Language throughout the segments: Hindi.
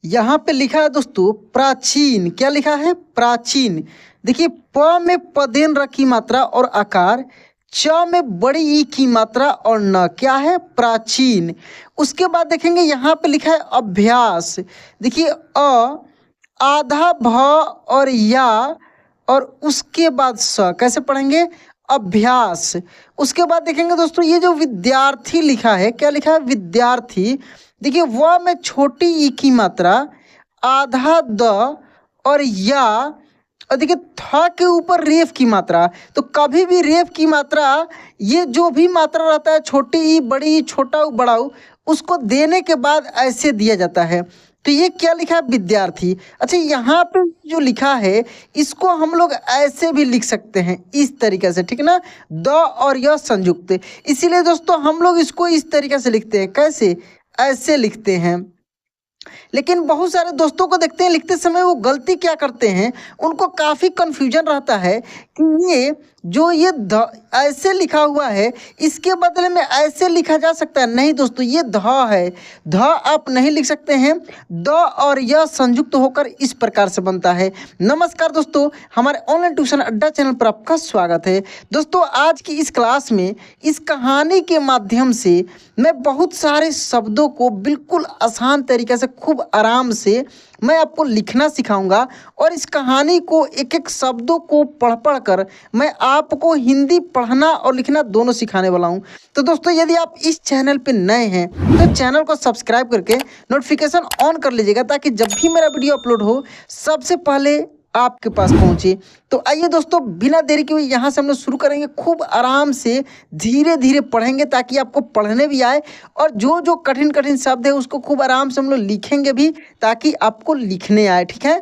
यहाँ पे लिखा है दोस्तों प्राचीन। क्या लिखा है? प्राचीन। देखिए प में पदेन र की मात्रा और आकार, च में बड़ी ई की मात्रा और न, क्या है? प्राचीन। उसके बाद देखेंगे यहाँ पे लिखा है अभ्यास। देखिए आधा भ और या और उसके बाद स, कैसे पढ़ेंगे? अभ्यास। उसके बाद देखेंगे दोस्तों ये जो विद्यार्थी लिखा है, क्या लिखा है? विद्यार्थी। देखिए व में छोटी ई की मात्रा, आधा द और या, और देखिए थ के ऊपर रेफ की मात्रा। तो कभी भी रेफ की मात्रा, ये जो भी मात्रा रहता है, छोटी ई, बड़ी ई, छोटा ऊ, बड़ा ऊ, उसको देने के बाद ऐसे दिया जाता है। तो ये क्या लिखा है? विद्यार्थी। अच्छा यहाँ पे जो लिखा है इसको हम लोग ऐसे भी लिख सकते हैं, इस तरीके से, ठीक है ना? द और य संयुक्त। इसीलिए दोस्तों हम लोग इसको इस तरीके से लिखते हैं। कैसे? ऐसे लिखते हैं। लेकिन बहुत सारे दोस्तों को देखते हैं लिखते समय वो गलती क्या करते हैं, उनको काफ़ी कन्फ्यूजन रहता है कि ये जो ये ध ऐसे लिखा हुआ है इसके बदले में ऐसे लिखा जा सकता है। नहीं दोस्तों, ये ध है, ध आप नहीं लिख सकते हैं। द और य संयुक्त होकर इस प्रकार से बनता है। नमस्कार दोस्तों, हमारे ऑनलाइन ट्यूशन अड्डा चैनल पर आपका स्वागत है। दोस्तों आज की इस क्लास में इस कहानी के माध्यम से मैं बहुत सारे शब्दों को बिल्कुल आसान तरीके से खूब आराम से मैं आपको लिखना सिखाऊंगा और इस कहानी को एक एक शब्दों को पढ़ कर मैं आपको हिंदी पढ़ना और लिखना दोनों सिखाने वाला हूं। तो दोस्तों यदि आप इस चैनल पे नए हैं तो चैनल को सब्सक्राइब करके नोटिफिकेशन ऑन कर लीजिएगा, ताकि जब भी मेरा वीडियो अपलोड हो सबसे पहले आपके पास पहुंचे। तो आइए दोस्तों बिना देरी के हुए यहाँ से हम लोग शुरू करेंगे। खूब आराम से धीरे धीरे पढ़ेंगे ताकि आपको पढ़ने भी आए, और जो जो कठिन कठिन शब्द है उसको खूब आराम से हम लोग लिखेंगे भी ताकि आपको लिखने आए, ठीक है?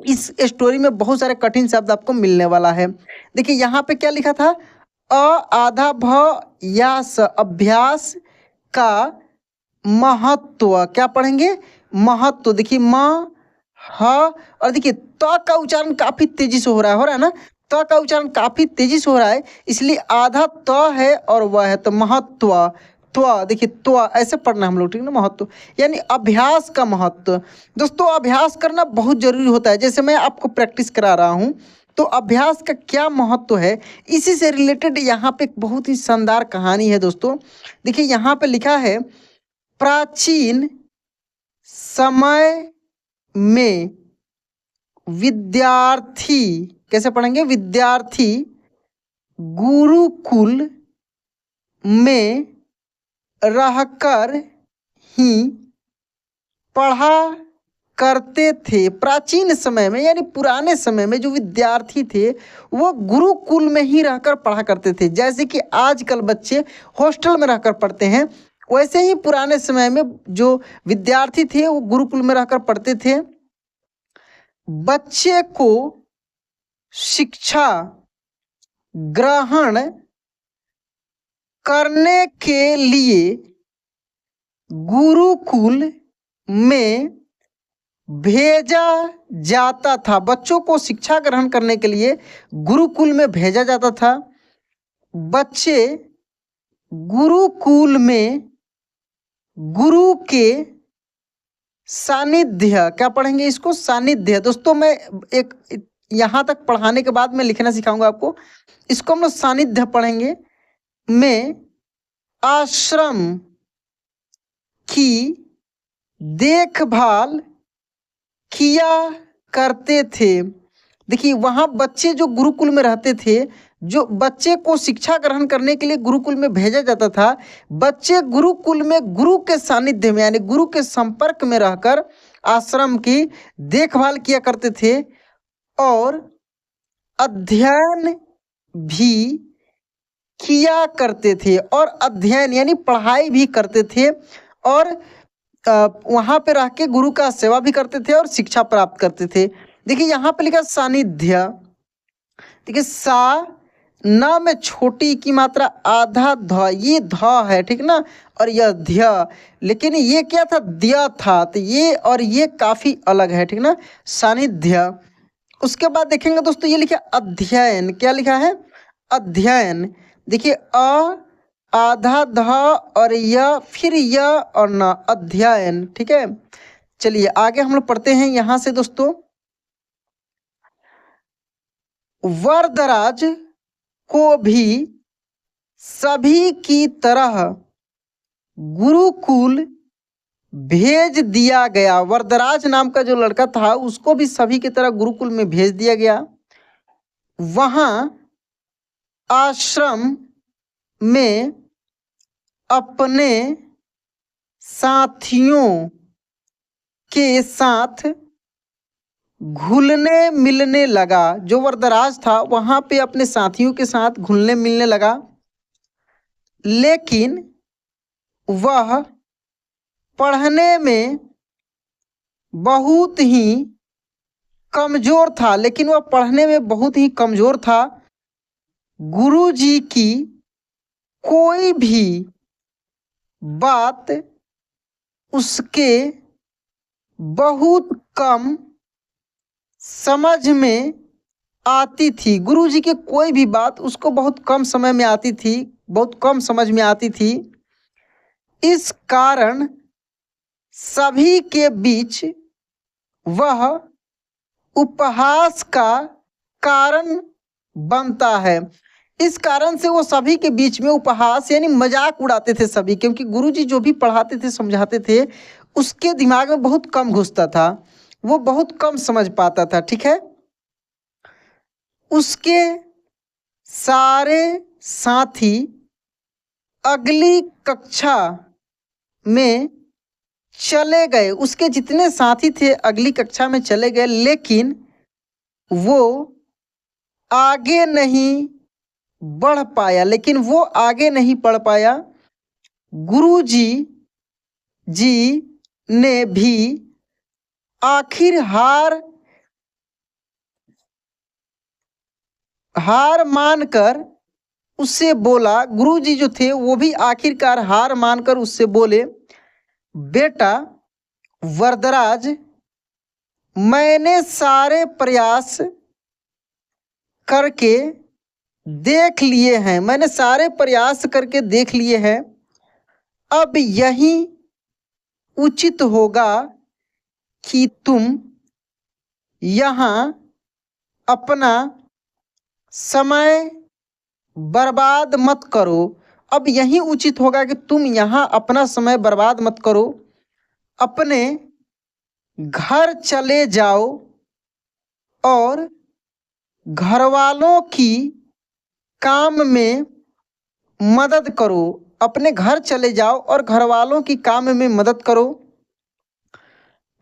इस स्टोरी में बहुत सारे कठिन शब्द आपको मिलने वाला है। देखिए यहाँ पे क्या लिखा था? आधा भ या स, अभ्यास का महत्व। क्या पढ़ेंगे? महत्व। देखिए म ह, और देखिए त का उच्चारण काफी तेजी से हो रहा है ना? त का उच्चारण काफी तेजी से हो रहा है, इसलिए आधा त है और वह है तो महत्व। त्व, देखिए त्व ऐसे पढ़ना हम लोग, ठीक है ना? महत्व यानी अभ्यास का महत्व। दोस्तों अभ्यास करना बहुत जरूरी होता है, जैसे मैं आपको प्रैक्टिस करा रहा हूँ। तो अभ्यास का क्या महत्व है, इसी से रिलेटेड यहाँ पे एक बहुत ही शानदार कहानी है दोस्तों। देखिए यहाँ पे लिखा है प्राचीन समय में विद्यार्थी, कैसे पढ़ेंगे? विद्यार्थी गुरुकुल में रहकर ही पढ़ा करते थे। प्राचीन समय में यानी पुराने समय में जो विद्यार्थी थे वो गुरुकुल में ही रहकर पढ़ा करते थे। जैसे कि आजकल बच्चे हॉस्टल में रहकर पढ़ते हैं, वैसे ही पुराने समय में जो विद्यार्थी थे वो गुरुकुल में रहकर पढ़ते थे। बच्चे को शिक्षा ग्रहण करने के लिए गुरुकुल में भेजा जाता था। बच्चों को शिक्षा ग्रहण करने के लिए गुरुकुल में भेजा जाता था। बच्चे गुरुकुल में गुरु के सानिध्य, क्या पढ़ेंगे इसको? सानिध्य। दोस्तों मैं एक यहाँ तक पढ़ाने के बाद मैं लिखना सिखाऊंगा आपको, इसको हम लोग सानिध्य पढ़ेंगे, में आश्रम की देखभाल किया करते थे। देखिए वहाँ बच्चे जो गुरुकुल में रहते थे, जो बच्चे को शिक्षा ग्रहण करने के लिए गुरुकुल में भेजा जाता था, बच्चे गुरुकुल में गुरु के सानिध्य में यानी गुरु के संपर्क में रहकर आश्रम की देखभाल किया करते थे और अध्ययन भी किया करते थे। और अध्ययन यानी पढ़ाई भी करते थे और वहाँ पे रह के गुरु का सेवा भी करते थे और शिक्षा प्राप्त करते थे। देखिए यहाँ पे लिखा सानिध्य। देखिए सा न में छोटी की मात्रा, आधा ध, ये ध है, ठीक ना? और यह ध्य, लेकिन ये क्या था? द्य था। तो ये और ये काफी अलग है, ठीक ना? सानिध्य। उसके बाद देखेंगे दोस्तों ये लिखा अध्ययन। क्या लिखा है? अध्ययन। देखिए आधा ध और य, फिर य और न, अध्ययन, ठीक है? चलिए आगे हम लोग पढ़ते हैं यहाँ से दोस्तों। वरदराज को भी सभी की तरह गुरुकुल भेज दिया गया। वरदराज नाम का जो लड़का था उसको भी सभी की तरह गुरुकुल में भेज दिया गया। वहाँ आश्रम में अपने साथियों के साथ घुलने मिलने लगा। जो वरदराज था वहाँ पे अपने साथियों के साथ घुलने मिलने लगा, लेकिन वह पढ़ने में बहुत ही कमज़ोर था। लेकिन वह पढ़ने में बहुत ही कमज़ोर था। गुरुजी की कोई भी बात उसके बहुत कम समझ में आती थी। गुरुजी की कोई भी बात उसको बहुत कम समय में आती थी, बहुत कम समझ में आती थी। इस कारण सभी के बीच वह उपहास का कारण बनता है। इस कारण से वो सभी के बीच में उपहास यानी मजाक उड़ाते थे सभी, क्योंकि गुरुजी जो भी पढ़ाते थे समझाते थे उसके दिमाग में बहुत कम घुसता था, वो बहुत कम समझ पाता था। ठीक है, उसके सारे साथी अगली कक्षा में चले गए। उसके जितने साथी थे अगली कक्षा में चले गए, लेकिन वो आगे नहीं बढ़ पाया। गुरुजी ने भी आखिर हार मानकर उससे बोला। गुरुजी जो थे वो भी आखिरकार हार मानकर उससे बोले, बेटा वरदराज, मैंने सारे प्रयास करके देख लिए हैं, अब यही उचित होगा कि तुम यहाँ अपना समय बर्बाद मत करो। अब यही उचित होगा कि तुम यहाँ अपना समय बर्बाद मत करो, अपने घर चले जाओ और घर वालों की काम में मदद करो। अपने घर चले जाओ और घर वालों की काम में मदद करो।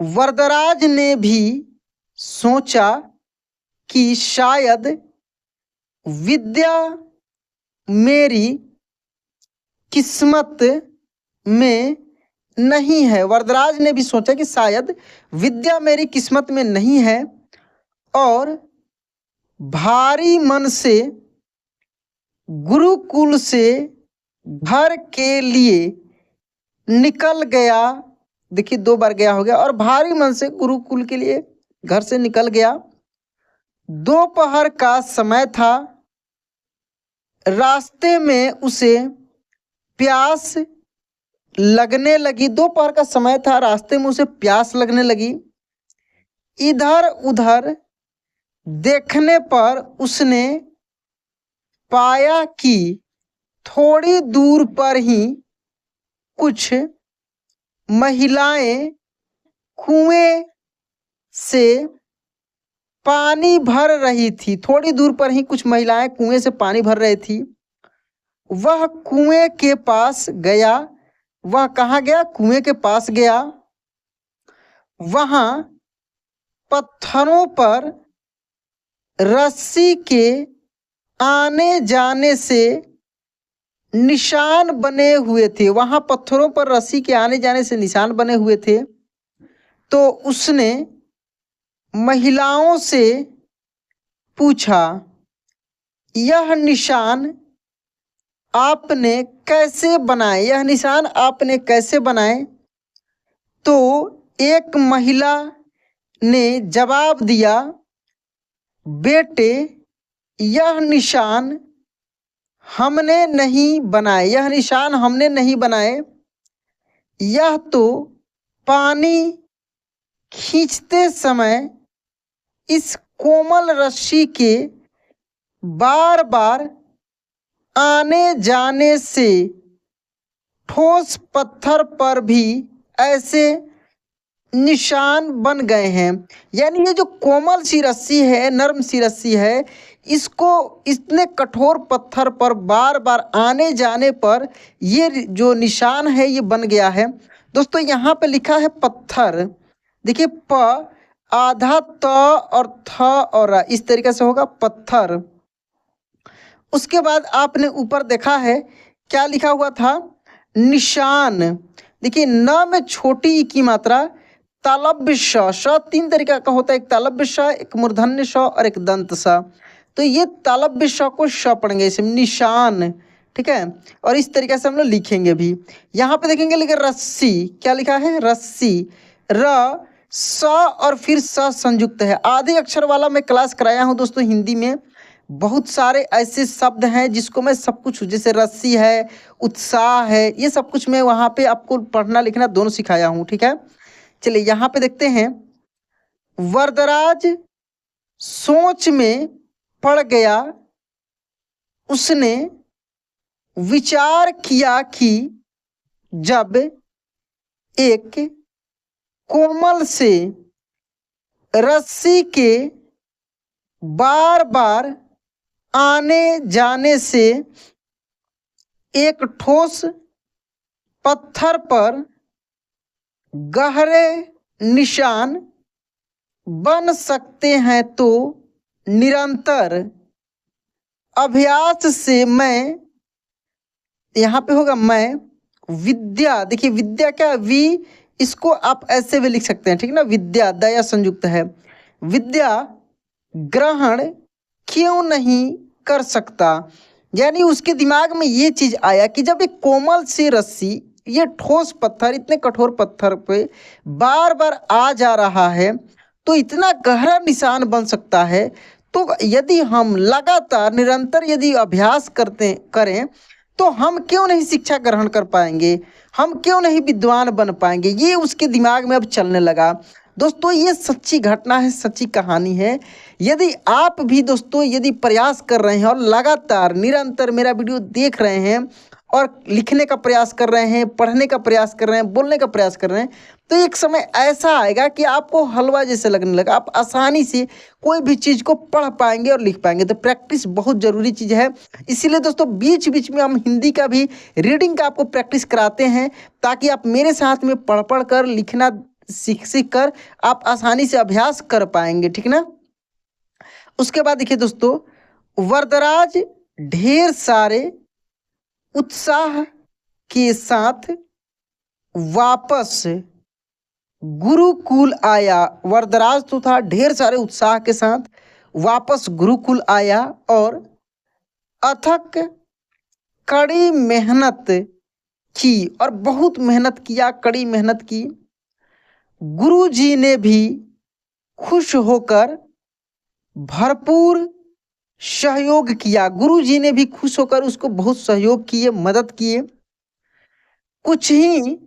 वरदराज ने भी सोचा कि शायद विद्या मेरी किस्मत में नहीं है। वरदराज ने भी सोचा कि शायद विद्या मेरी किस्मत में नहीं है, और भारी मन से गुरुकुल से घर के लिए निकल गया। देखिए 2 बार गया हो गया। और भारी मन से गुरुकुल के लिए घर से निकल गया। दोपहर का समय था। रास्ते में उसे प्यास लगने लगी। दोपहर का समय था, रास्ते में उसे प्यास लगने लगी। इधर उधर देखने पर उसने पाया कि थोड़ी दूर पर ही कुछ महिलाएं कुएं से पानी भर रही थी। थोड़ी दूर पर ही कुछ महिलाएं कुएं से पानी भर रही थी। वह कुएं के पास गया। वह कहाँ गया? कुएं के पास गया। वहाँ पत्थरों पर रस्सी के आने जाने से निशान बने हुए थे। वहाँ पत्थरों पर रस्सी के आने जाने से निशान बने हुए थे। तो उसने महिलाओं से पूछा, यह निशान आपने कैसे बनाए? यह निशान आपने कैसे बनाए? तो एक महिला ने जवाब दिया, बेटे यह निशान हमने नहीं बनाए। यह निशान हमने नहीं बनाए। यह तो पानी खींचते समय इस कोमल रस्सी के बार बार आने जाने से ठोस पत्थर पर भी ऐसे निशान बन गए हैं। यानी ये जो कोमल सी रस्सी है, नरम सी रस्सी है, इसको इतने कठोर पत्थर पर बार बार आने जाने पर ये जो निशान है ये बन गया है। दोस्तों यहाँ पे लिखा है पत्थर, देखिए प आधा त और थ और रा, इस तरीके से होगा पत्थर। उसके बाद आपने ऊपर देखा है क्या लिखा हुआ था, निशान। देखिए न में छोटी ई की मात्रा तालव्य श तीन तरीका का होता है, एक तालव्य श, एक मूर्धन्य श और एक दंत स। तो ये तालव्य श को श पढ़ेंगे इसमें निशान, ठीक है। और इस तरीके से हम लोग लिखेंगे भी। यहाँ पे देखेंगे लिखे रस्सी, क्या लिखा है रस्सी, र स और फिर स संयुक्त है। आधे अक्षर वाला मैं क्लास कराया हूँ दोस्तों हिंदी में। बहुत सारे ऐसे शब्द हैं जिसको मैं सब कुछ, जैसे रस्सी है, उत्साह है, ये सब कुछ मैं वहाँ पे आपको पढ़ना लिखना दोनों सिखाया हूँ, ठीक है। चलिए यहाँ पे देखते हैं, वरदराज सोच में पड़ गया, उसने विचार किया कि जब एक कोमल से रस्सी के बार बार आने जाने से एक ठोस पत्थर पर गहरे निशान बन सकते हैं, तो निरंतर अभ्यास से मैं, यहाँ पे होगा मैं विद्या, देखिए विद्या क्या, वी इसको आप ऐसे भी लिख सकते हैं, ठीक ना, विद्या दया संयुक्त है, विद्या ग्रहण क्यों नहीं कर सकता। यानी उसके दिमाग में ये चीज़ आया कि जब एक कोमल सी रस्सी, ये ठोस पत्थर, इतने कठोर पत्थर पे बार बार आ जा रहा है तो इतना गहरा निशान बन सकता है। तो यदि हम लगातार निरंतर यदि अभ्यास करें तो हम क्यों नहीं शिक्षा ग्रहण कर पाएंगे, हम क्यों नहीं विद्वान बन पाएंगे। ये उसके दिमाग में अब चलने लगा। दोस्तों ये सच्ची घटना है, सच्ची कहानी है। यदि आप भी दोस्तों यदि प्रयास कर रहे हैं और लगातार निरंतर मेरा वीडियो देख रहे हैं और लिखने का प्रयास कर रहे हैं, पढ़ने का प्रयास कर रहे हैं, बोलने का प्रयास कर रहे हैं, तो एक समय ऐसा आएगा कि आपको हलवा जैसे लगने लगा, आप आसानी से कोई भी चीज़ को पढ़ पाएंगे और लिख पाएंगे। तो प्रैक्टिस बहुत ज़रूरी चीज़ है। इसीलिए दोस्तों बीच बीच में हम हिंदी का भी रीडिंग का आपको प्रैक्टिस कराते हैं, ताकि आप मेरे साथ में पढ़ कर लिखना सीख कर आप आसानी से अभ्यास कर पाएंगे, ठीक ना। उसके बाद देखिए दोस्तों, वरदराज ढेर सारे उत्साह के साथ वापस गुरुकुल आया। वरदराज तो था, ढेर सारे उत्साह के साथ वापस गुरुकुल आया और अथक कड़ी मेहनत की, और बहुत मेहनत किया, कड़ी मेहनत की। गुरु जी ने भी खुश होकर भरपूर सहयोग किया। गुरु जी ने भी खुश होकर उसको बहुत सहयोग किए, मदद किए। कुछ ही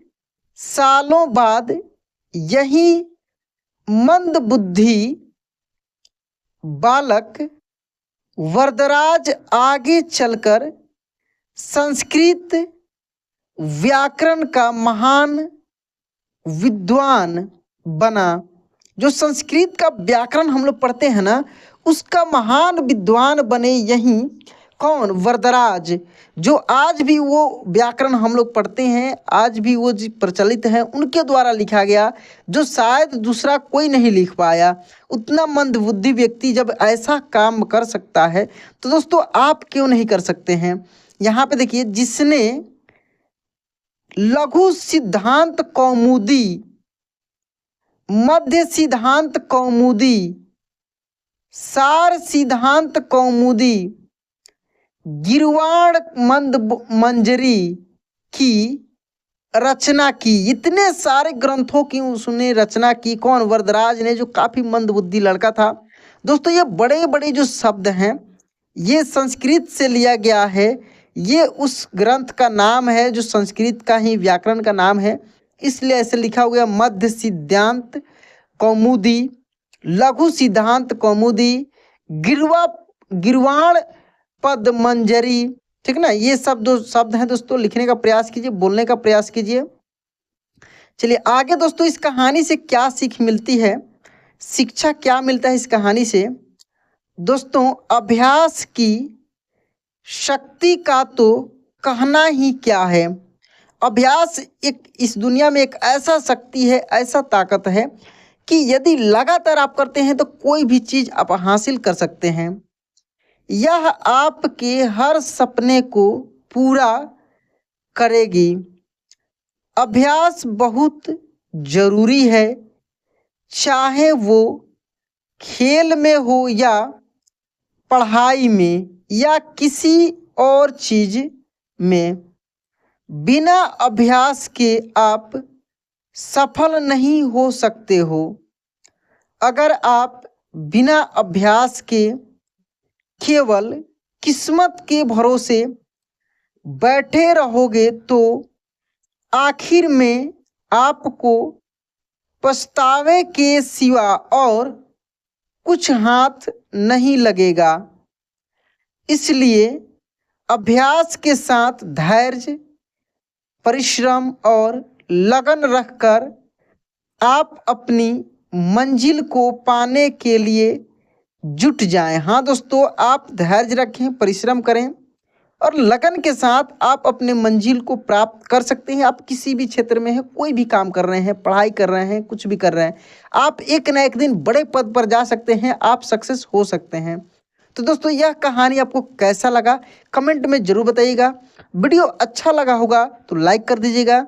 सालों बाद यही मंद बुद्धि बालक वरदराज आगे चलकर संस्कृत व्याकरण का महान विद्वान बना। जो संस्कृत का व्याकरण हम लोग पढ़ते हैं ना, उसका महान विद्वान बने यही कौन, वरदराज। जो आज भी वो व्याकरण हम लोग पढ़ते हैं, आज भी वो जो प्रचलित है, उनके द्वारा लिखा गया, जो शायद दूसरा कोई नहीं लिख पाया। उतना मंदबुद्धि व्यक्ति जब ऐसा काम कर सकता है तो दोस्तों आप क्यों नहीं कर सकते हैं। यहाँ पे देखिए, जिसने लघु सिद्धांत कौमुदी, मध्य सिद्धांत कौमुदी, सार सिद्धांत कौमुदी, गिरवाण मंजरी की रचना की। इतने सारे ग्रंथों की उसने रचना की। कौन, वरदराज ने, जो काफ़ी मंदबुद्धि लड़का था। दोस्तों ये बड़े बड़े जो शब्द हैं ये संस्कृत से लिया गया है। ये उस ग्रंथ का नाम है जो संस्कृत का ही व्याकरण का नाम है, इसलिए ऐसे लिखा हुआ मध्य सिद्धांत कौमुदी, लघु सिद्धांत कौमुदी, गिरवाण पद मंजरी। ठीक ना, ये सब दो शब्द हैं दोस्तों, लिखने का प्रयास कीजिए, बोलने का प्रयास कीजिए। चलिए आगे दोस्तों, इस कहानी से क्या सीख मिलती है, शिक्षा क्या मिलता है इस कहानी से। दोस्तों अभ्यास की शक्ति का तो कहना ही क्या है। अभ्यास एक इस दुनिया में एक ऐसा शक्ति है, ऐसा ताकत है कि यदि लगातार आप करते हैं तो कोई भी चीज़ आप हासिल कर सकते हैं। यह आपके हर सपने को पूरा करेगी। अभ्यास बहुत जरूरी है, चाहे वो खेल में हो या पढ़ाई में या किसी और चीज में। बिना अभ्यास के आप सफल नहीं हो सकते हो। अगर आप बिना अभ्यास के केवल किस्मत के भरोसे बैठे रहोगे तो आखिर में आपको पछतावे के सिवा और कुछ हाथ नहीं लगेगा। इसलिए अभ्यास के साथ धैर्य, परिश्रम और लगन रखकर आप अपनी मंजिल को पाने के लिए जुट जाएं। हाँ दोस्तों, आप धैर्य रखें, परिश्रम करें और लगन के साथ आप अपने मंजिल को प्राप्त कर सकते हैं। आप किसी भी क्षेत्र में हैं, कोई भी काम कर रहे हैं, पढ़ाई कर रहे हैं, कुछ भी कर रहे हैं, आप एक ना एक दिन बड़े पद पर जा सकते हैं, आप सक्सेस हो सकते हैं। तो दोस्तों यह कहानी आपको कैसा लगा कमेंट में जरूर बताइएगा। वीडियो अच्छा लगा होगा तो लाइक कर दीजिएगा।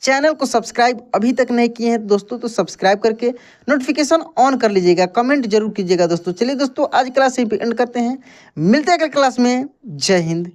चैनल को सब्सक्राइब अभी तक नहीं किए हैं दोस्तों तो सब्सक्राइब करके नोटिफिकेशन ऑन कर लीजिएगा। कमेंट जरूर कीजिएगा दोस्तों। चलिए दोस्तों आज क्लास यहीं पे एंड करते हैं, मिलते हैं अगले क्लास में। जय हिंद।